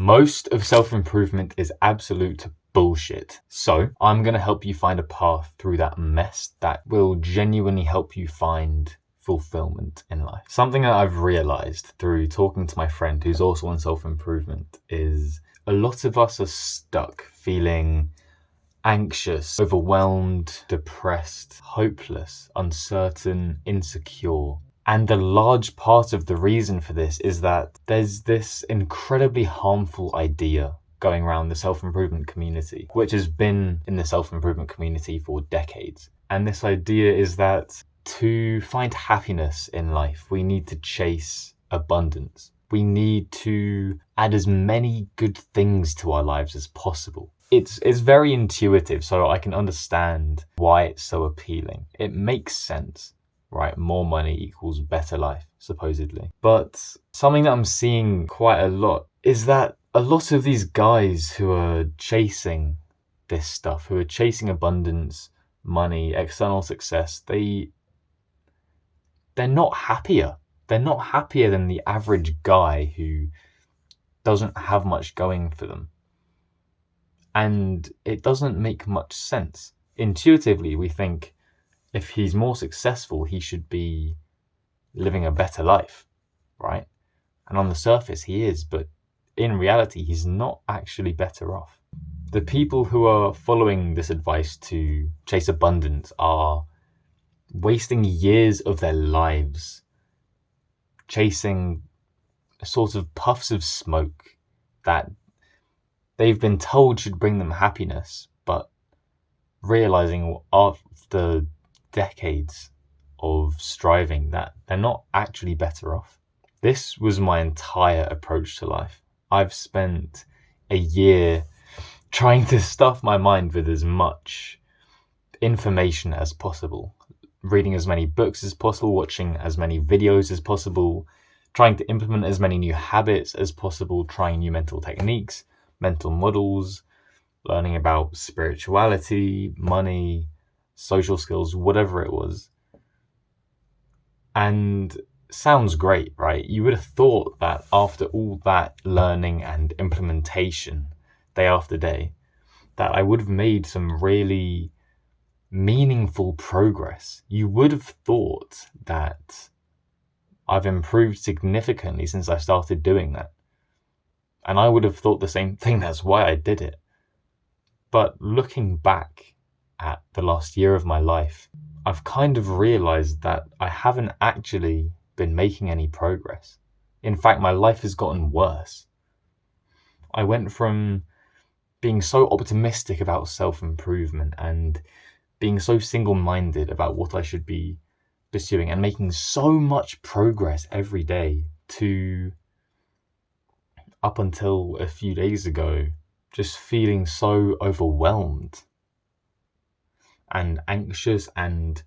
Most of self-improvement is absolute bullshit. So I'm going to help you find a path through that mess that will genuinely help you find fulfillment in life. Something that I've realized through talking to my friend who's also on self-improvement is a lot of us are stuck feeling anxious, overwhelmed, depressed, hopeless, uncertain, insecure. And a large part of the reason for this is that there's this incredibly harmful idea going around the self-improvement community, which has been in the self-improvement community for decades. And this idea is that to find happiness in life, we need to chase abundance. We need to add as many good things to our lives as possible. It's very intuitive, so I can understand why it's so appealing. It makes sense. Right, more money equals better life, supposedly. But something that I'm seeing quite a lot is that a lot of these guys who are chasing this stuff, who are chasing abundance, money, external success, they're not happier. They're not happier than the average guy who doesn't have much going for them. And it doesn't make much sense. Intuitively, we think, if he's more successful, he should be living a better life, right? And on the surface, he is, but in reality, he's not actually better off. The people who are following this advice to chase abundance are wasting years of their lives chasing sort of puffs of smoke that they've been told should bring them happiness, but realizing after decades of striving that they're not actually better off. This was my entire approach to life. I've spent a year trying to stuff my mind with as much information as possible, reading as many books as possible, watching as many videos as possible, trying to implement as many new habits as possible, trying new mental techniques, mental models, learning about spirituality, money, social skills, whatever it was. And sounds great, right? You would have thought that after all that learning and implementation, day after day, that I would have made some really meaningful progress. You would have thought that I've improved significantly since I started doing that. And I would have thought the same thing. That's why I did it. But looking back at the last year of my life, I've kind of realized that I haven't actually been making any progress. In fact, my life has gotten worse. I went from being so optimistic about self-improvement and being so single-minded about what I should be pursuing and making so much progress every day to, up until a few days ago, just feeling so overwhelmed and anxious, and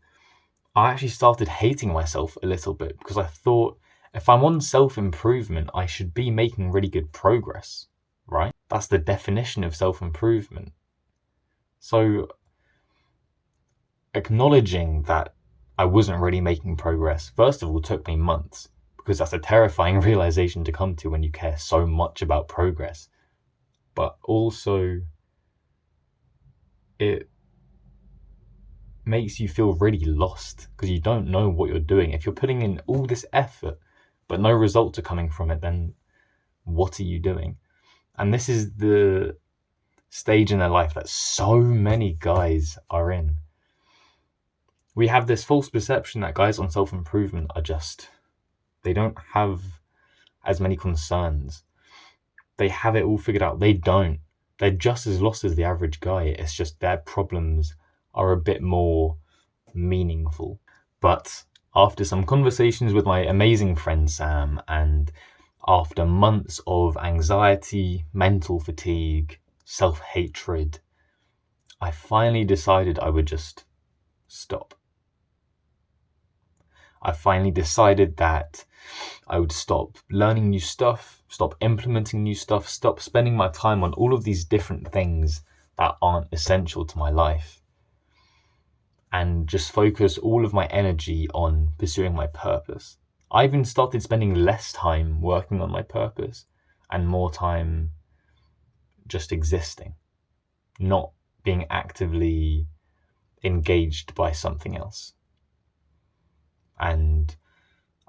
I actually started hating myself a little bit because I thought, if I'm on self-improvement, I should be making really good progress, right? That's the definition of self-improvement. So acknowledging that I wasn't really making progress, first of all, took me months, because that's a terrifying realization to come to when you care so much about progress. But also, it makes you feel really lost because you don't know what you're doing. If you're putting in all this effort but no results are coming from it, then what are you doing? And this is the stage in their life that so many guys are in. We have this false perception that guys on self-improvement are they don't have as many concerns. They have it all figured out. They don't. They're just as lost as the average guy. It's just their problems are a bit more meaningful. But after some conversations with my amazing friend Sam, and after months of anxiety, mental fatigue, self-hatred, I finally decided I would just stop. I finally decided that I would stop learning new stuff, stop implementing new stuff, stop spending my time on all of these different things that aren't essential to my life, and just focus all of my energy on pursuing my purpose. I even started spending less time working on my purpose and more time just existing, not being actively engaged by something else. And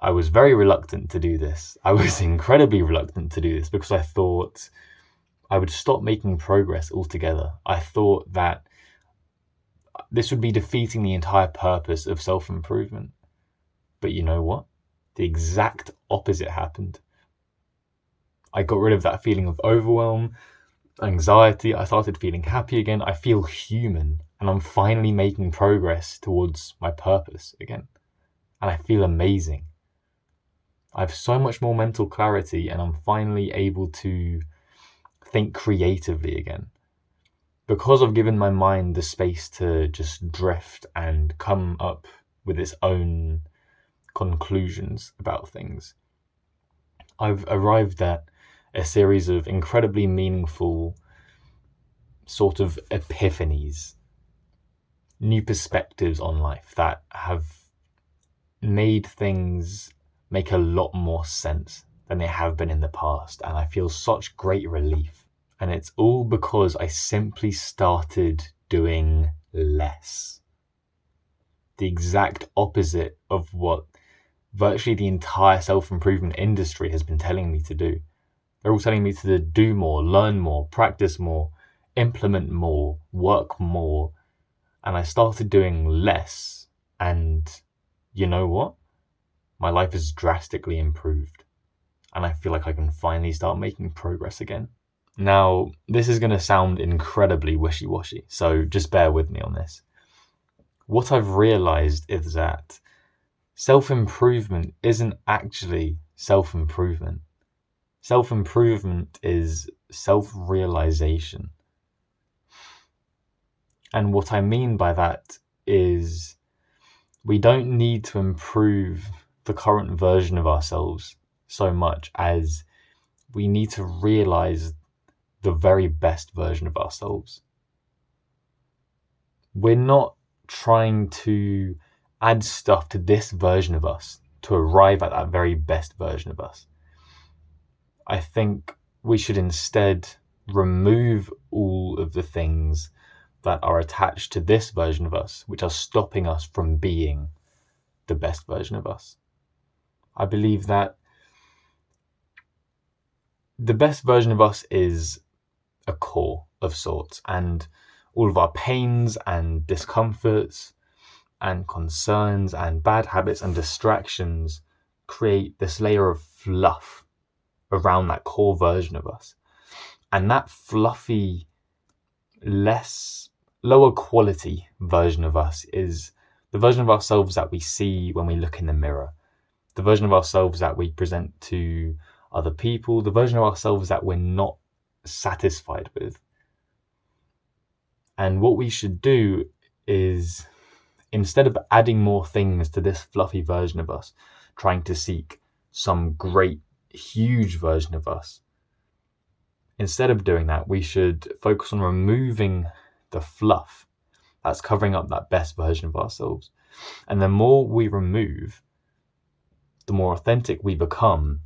I was very reluctant to do this. I was incredibly reluctant to do this because I thought I would stop making progress altogether. I thought that this would be defeating the entire purpose of self-improvement. But you know what? The exact opposite happened. I got rid of that feeling of overwhelm, anxiety. I started feeling happy again. I feel human, and I'm finally making progress towards my purpose again. And I feel amazing. I have so much more mental clarity, and I'm finally able to think creatively again. Because I've given my mind the space to just drift and come up with its own conclusions about things, I've arrived at a series of incredibly meaningful sort of epiphanies, new perspectives on life that have made things make a lot more sense than they have been in the past. And I feel such great relief. And it's all because I simply started doing less. The exact opposite of what virtually the entire self-improvement industry has been telling me to do. They're all telling me to do more, learn more, practice more, implement more, work more. And I started doing less. And you know what? My life has drastically improved. And I feel like I can finally start making progress again. Now, this is going to sound incredibly wishy-washy, so just bear with me on this. What I've realized is that self-improvement isn't actually self-improvement. Self-improvement is self-realization. And what I mean by that is we don't need to improve the current version of ourselves so much as we need to realize the very best version of ourselves. We're not trying to add stuff to this version of us to arrive at that very best version of us. I think we should instead remove all of the things that are attached to this version of us, which are stopping us from being the best version of us. I believe that the best version of us is a core of sorts, and all of our pains and discomforts and concerns and bad habits and distractions create this layer of fluff around that core version of us. And that fluffy, lower quality version of us is the version of ourselves that we see when we look in the mirror, the version of ourselves that we present to other people, the version of ourselves that we're not satisfied with. And what we should do is, instead of adding more things to this fluffy version of us, trying to seek some great, huge version of us, instead of doing that, we should focus on removing the fluff that's covering up that best version of ourselves. And the more we remove, the more authentic we become,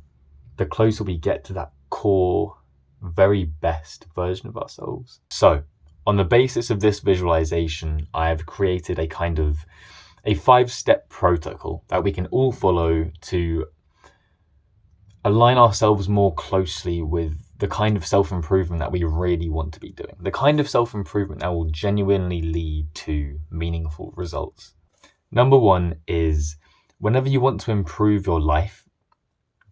the closer we get to that core, very best version of ourselves. So, on the basis of this visualization, I have created a kind of a 5-step protocol that we can all follow to align ourselves more closely with the kind of self-improvement that we really want to be doing, the kind of self-improvement that will genuinely lead to meaningful results. Number 1 is, whenever you want to improve your life,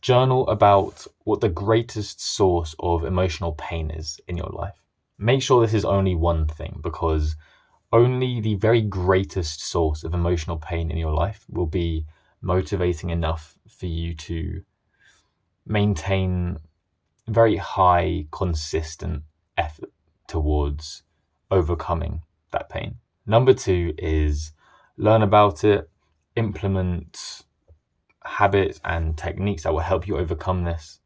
journal about what the greatest source of emotional pain is in your life. Make sure this is only one thing, because only the very greatest source of emotional pain in your life will be motivating enough for you to maintain very high, consistent effort towards overcoming that pain. Number 2 is learn about it, implement habits and techniques that will help you overcome this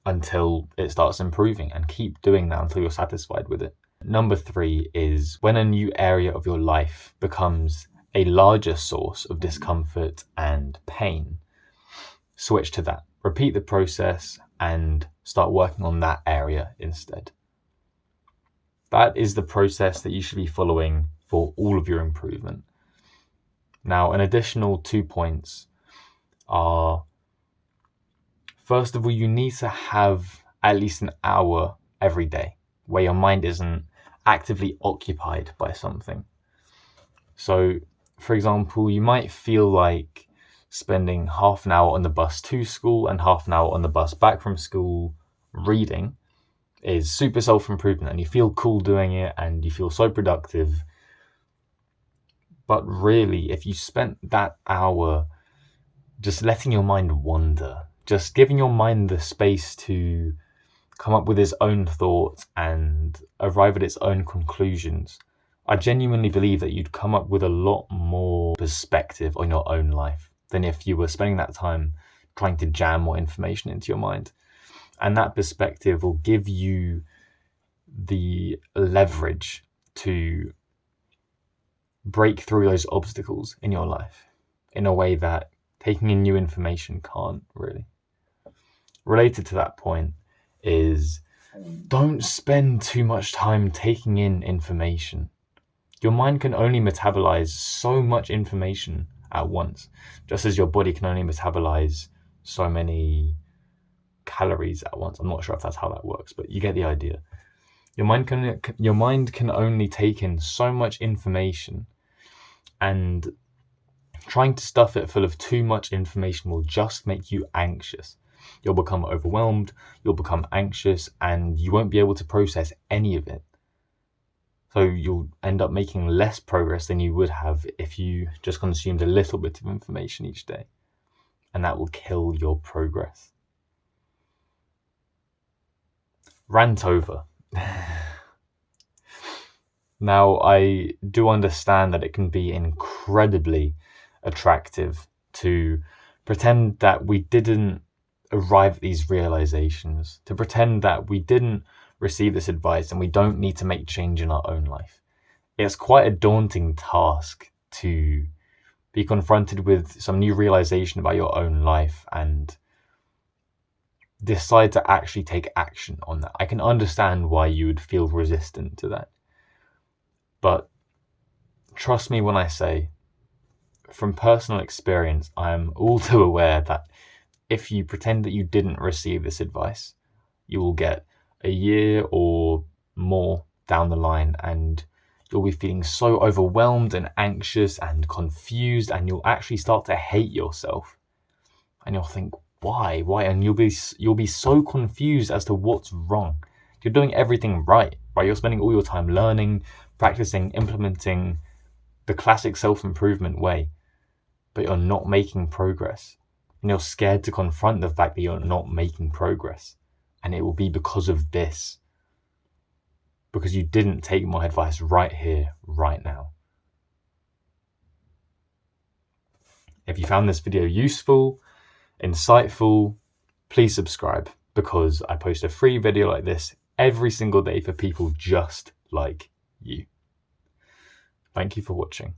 until it starts improving, and keep doing that until you're satisfied with it. Number 3 is, when a new area of your life becomes a larger source of discomfort and pain, switch to that. Repeat the process and start working on that area instead. That is the process that you should be following for all of your improvement. Now, an additional 2 points are, first of all, you need to have at least an hour every day where your mind isn't actively occupied by something. So, for example, you might feel like spending half an hour on the bus to school and half an hour on the bus back from school reading is super self-improvement, and you feel cool doing it and you feel so productive. But really, if you spent that hour just letting your mind wander, just giving your mind the space to come up with its own thoughts and arrive at its own conclusions, I genuinely believe that you'd come up with a lot more perspective on your own life than if you were spending that time trying to jam more information into your mind. And that perspective will give you the leverage to break through those obstacles in your life in a way that taking in new information can't really. Related to that point is, don't spend too much time taking in information. Your mind can only metabolize so much information at once, just as your body can only metabolize so many calories at once. I'm not sure if that's how that works, but you get the idea. Your mind can only take in so much information, and trying to stuff it full of too much information will just make you anxious. You'll become overwhelmed, you'll become anxious, and you won't be able to process any of it. So you'll end up making less progress than you would have if you just consumed a little bit of information each day. And that will kill your progress. Rant over. Now, I do understand that it can be incredibly attractive to pretend that we didn't arrive at these realizations, to pretend that we didn't receive this advice and we don't need to make change in our own life. It's quite a daunting task to be confronted with some new realization about your own life and decide to actually take action on that. I can understand why you would feel resistant to that. But trust me when I say, from personal experience, I am all too aware that if you pretend that you didn't receive this advice, you will get a year or more down the line and you'll be feeling so overwhelmed and anxious and confused, and you'll actually start to hate yourself. And you'll think, why? And you'll be so confused as to what's wrong. You're doing everything right? You're spending all your time learning, practicing, implementing the classic self-improvement way, but you're not making progress. And you're scared to confront the fact that you're not making progress. And it will be because of this. Because you didn't take my advice right here, right now. If you found this video useful, insightful, please subscribe, because I post a free video like this every single day for people just like you. Thank you for watching.